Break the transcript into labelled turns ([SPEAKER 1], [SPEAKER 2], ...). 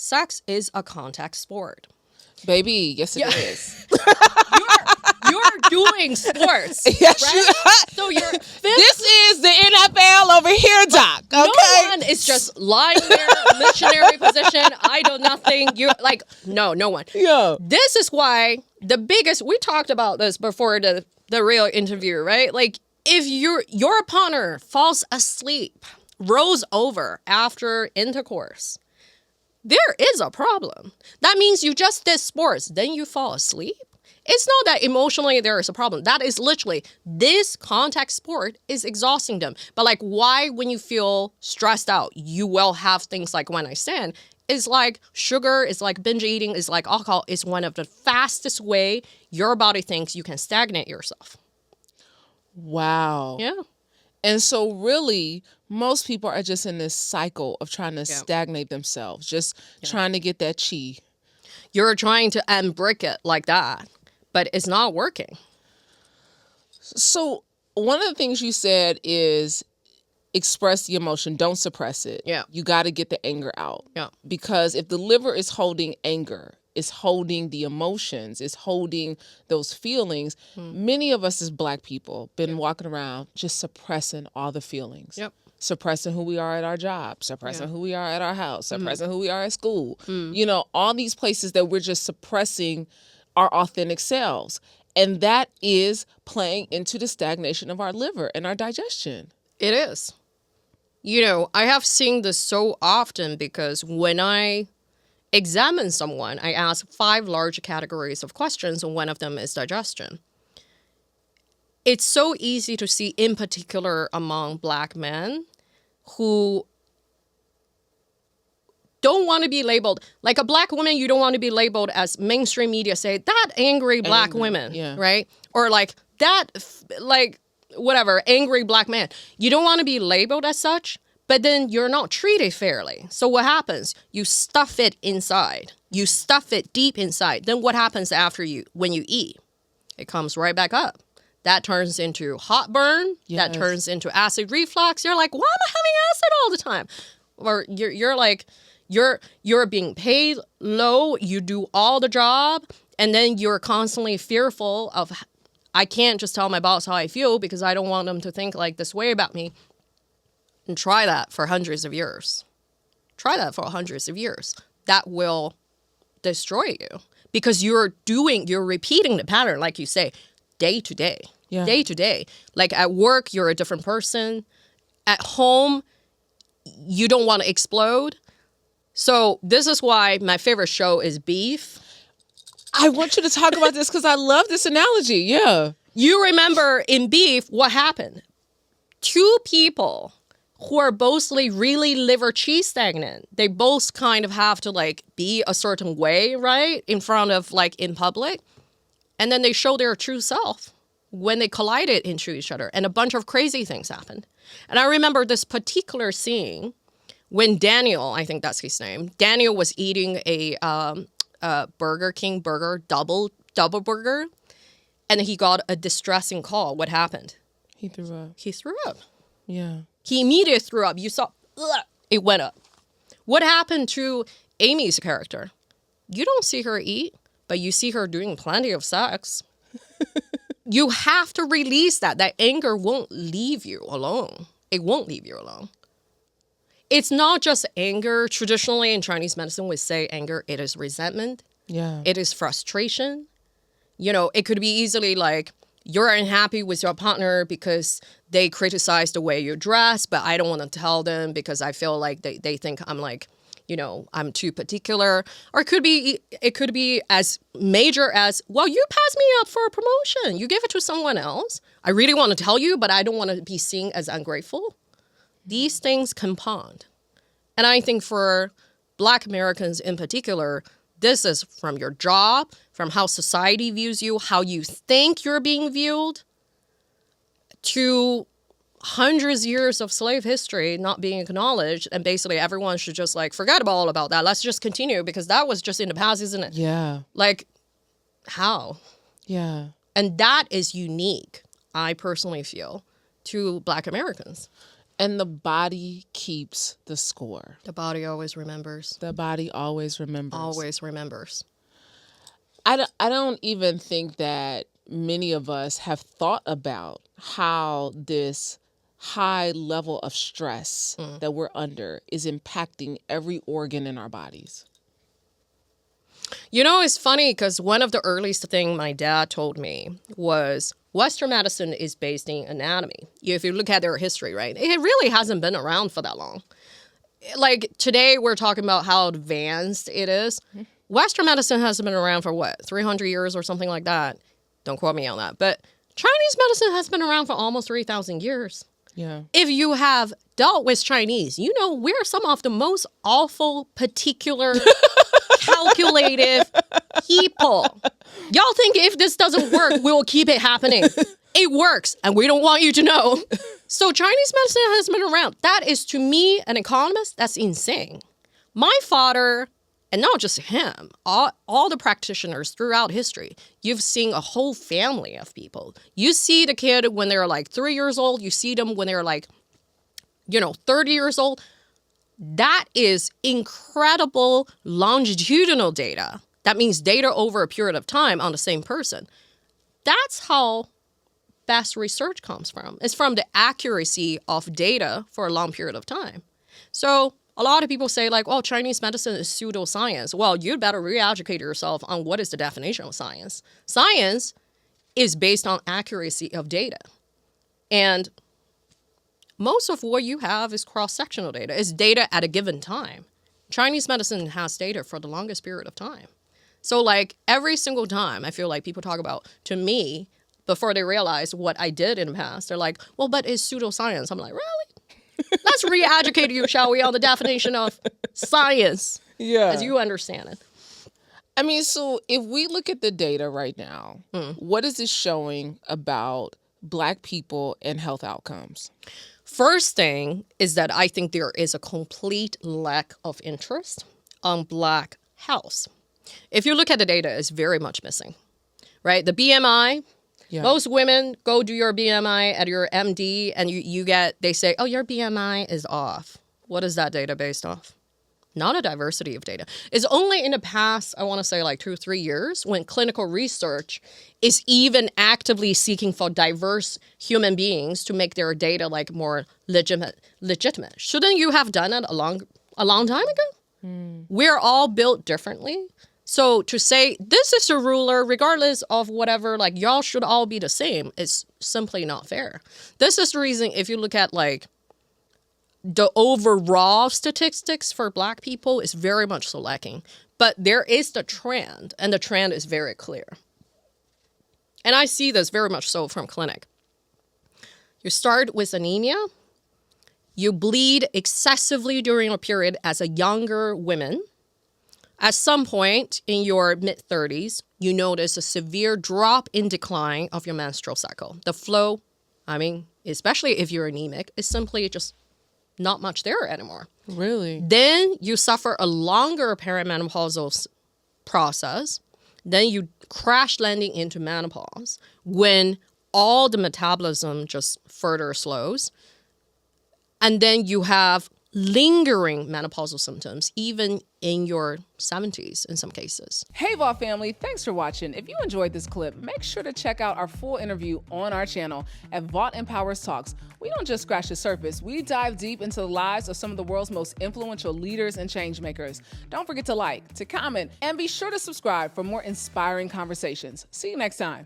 [SPEAKER 1] sex is a contact sport.
[SPEAKER 2] Baby, yes it is.
[SPEAKER 1] You're doing sports.
[SPEAKER 2] Yes,
[SPEAKER 1] right? So
[SPEAKER 2] this is the NFL over here, Doc. Okay?
[SPEAKER 1] No one is just lying there, missionary position. I do nothing. You're like, no one.
[SPEAKER 2] Yeah.
[SPEAKER 1] This is why we talked about this before the real interview, right? Like, if your partner falls asleep, rolls over after intercourse, there is a problem. That means you just did sports, then you fall asleep. It's not that emotionally there is a problem. That is literally, this contact sport is exhausting them. But like, why when you feel stressed out, you will have things like one night stand? It's like sugar, it's like binge eating, it's like alcohol. Is one of the fastest way your body thinks you can stagnate yourself.
[SPEAKER 2] Wow.
[SPEAKER 1] Yeah.
[SPEAKER 2] And so really, most people are just in this cycle of trying to stagnate themselves, just trying to get that chi.
[SPEAKER 1] You're trying to unbrick it like that, but it's not working.
[SPEAKER 2] So one of the things you said is express the emotion, don't suppress it.
[SPEAKER 1] Yeah.
[SPEAKER 2] You got to get the anger out.
[SPEAKER 1] Yeah.
[SPEAKER 2] Because if the liver is holding anger, it's holding the emotions, it's holding those feelings. Many of us as Black people been walking around just suppressing all the feelings.
[SPEAKER 1] Yep.
[SPEAKER 2] Suppressing who we are at our job, suppressing who we are at our house, suppressing who we are at school. You know, all these places that we're just suppressing our authentic selves. And that is playing into the stagnation of our liver and our digestion.
[SPEAKER 1] It is. You know, I have seen this so often because when I examine someone, I ask 5 large categories of questions, and one of them is digestion. It's so easy to see, in particular among Black men, who don't want to be labeled. Like a Black woman, you don't want to be labeled as mainstream media say, that angry Black women, right? Or like that, like whatever, angry Black man. You don't want to be labeled as such, but then you're not treated fairly. So what happens? You stuff it inside. You stuff it deep inside. Then what happens when you eat? It comes right back up. That turns into heartburn. Yes. That turns into acid reflux. You're like, why am I having acid all the time? Or you're like, you're being paid low. You do all the job, and then you're constantly fearful of, I can't just tell my boss how I feel because I don't want them to think like this way about me. And try that for hundreds of years. Try that for hundreds of years. That will destroy you because you're repeating the pattern, like you say, day to day. Yeah. Day to day. Like at work, you're a different person. At home, you don't want to explode. So this is why my favorite show is Beef.
[SPEAKER 2] I want you to talk about this because I love this analogy. Yeah.
[SPEAKER 1] You remember in Beef, what happened? 2 people who are both really liver cheese stagnant. They both kind of have to like be a certain way, right? In front of like in public. And then they show their true self when they collided into each other. And a bunch of crazy things happened. And I remember this particular scene when Daniel, I think that's his name, Daniel was eating a Burger King burger, double burger. And he got a distressing call. What happened?
[SPEAKER 2] He threw up.
[SPEAKER 1] He threw up.
[SPEAKER 2] Yeah.
[SPEAKER 1] He immediately threw up. You saw, it went up. What happened to Amy's character? You don't see her eat, but you see her doing plenty of sex. You have to release that. That anger won't leave you alone. It won't leave you alone. It's not just anger. Traditionally in Chinese medicine, we say anger. It is resentment.
[SPEAKER 2] Yeah.
[SPEAKER 1] It is frustration. You know, it could be easily like, you're unhappy with your partner because they criticize the way you dress, but I don't want to tell them because I feel like they think I'm like, you know, I'm too particular. Or it could be as major as, well, you passed me up for a promotion. You gave it to someone else. I really want to tell you, but I don't want to be seen as ungrateful. These things compound. And I think for Black Americans in particular, this is from your job, from how society views you, how you think you're being viewed, to hundreds of years of slave history not being acknowledged. And basically everyone should just like forget all about that. Let's just continue because that was just in the past, isn't it?
[SPEAKER 2] Yeah.
[SPEAKER 1] Like, how?
[SPEAKER 2] Yeah.
[SPEAKER 1] And that is unique, I personally feel, to Black Americans.
[SPEAKER 2] And the body keeps the score.
[SPEAKER 1] The body always remembers.
[SPEAKER 2] The body always remembers.
[SPEAKER 1] Always remembers.
[SPEAKER 2] I don't even think that many of us have thought about how this high level of stress that we're under is impacting every organ in our bodies.
[SPEAKER 1] You know, it's funny because one of the earliest things my dad told me was Western medicine is based in anatomy. If you look at their history, right, it really hasn't been around for that long. Like today, we're talking about how advanced it is. Western medicine hasn't been around for what, 300 years or something like that? Don't quote me on that. But Chinese medicine has been around for almost 3,000 years.
[SPEAKER 2] Yeah.
[SPEAKER 1] If you have dealt with Chinese, you know we're some of the most awful, particular, calculative people. Y'all think if this doesn't work, we'll keep it happening. It works, and we don't want you to know. So Chinese medicine has been around. That is, to me, an economist, that's insane. My father, and not just him, all the practitioners throughout history, you've seen a whole family of people. You see the kid when they're like 3 years old. You see them when they're like, 30 years old. That is incredible longitudinal data. That means data over a period of time on the same person. That's how best research comes from. It's from the accuracy of data for a long period of time. So a lot of people say like, oh, Chinese medicine is pseudoscience. Well, you'd better re-educate yourself on what is the definition of science. Science is based on accuracy of data. And most of what you have is cross-sectional data. It's data at a given time. Chinese medicine has data for the longest period of time. So like every single time I feel like people talk about, to me, before they realize what I did in the past, they're like, well, but it's pseudoscience. I'm like, really? Let's re-educate you, shall we, on the definition of science as you understand it.
[SPEAKER 2] I mean, so if we look at the data right now, what is it showing about Black people and health outcomes?
[SPEAKER 1] First thing is that I think there is a complete lack of interest on Black health. If you look at the data, it's very much missing, right? The BMI, most women go do your BMI at your MD and they say, oh, your BMI is off. What is that data based off? Not a diversity of data. It's only in the past, I want to say like 2 or 3 years, when clinical research is even actively seeking for diverse human beings to make their data like more legitimate. Shouldn't you have done it a long time ago? We're all built differently. So to say this is a ruler, regardless of whatever, like y'all should all be the same, is simply not fair. This is the reason if you look at like the overall statistics for Black people is very much so lacking. But there is the trend, and the trend is very clear. And I see this very much so from clinic. You start with anemia. You bleed excessively during a period as a younger woman. At some point in your mid-30s, you notice a severe drop in decline of your menstrual cycle. The flow, especially if you're anemic, is simply just not much there anymore.
[SPEAKER 2] Really?
[SPEAKER 1] Then you suffer a longer perimenopausal process. Then you crash landing into menopause when all the metabolism just further slows. And then you have lingering menopausal symptoms, even in your 70s in some cases.
[SPEAKER 3] Hey Vault family, thanks for watching. If you enjoyed this clip, make sure to check out our full interview on our channel at Vault Empowers Talks. We don't just scratch the surface, we dive deep into the lives of some of the world's most influential leaders and change makers. Don't forget to like, to comment, and be sure to subscribe for more inspiring conversations. See you next time.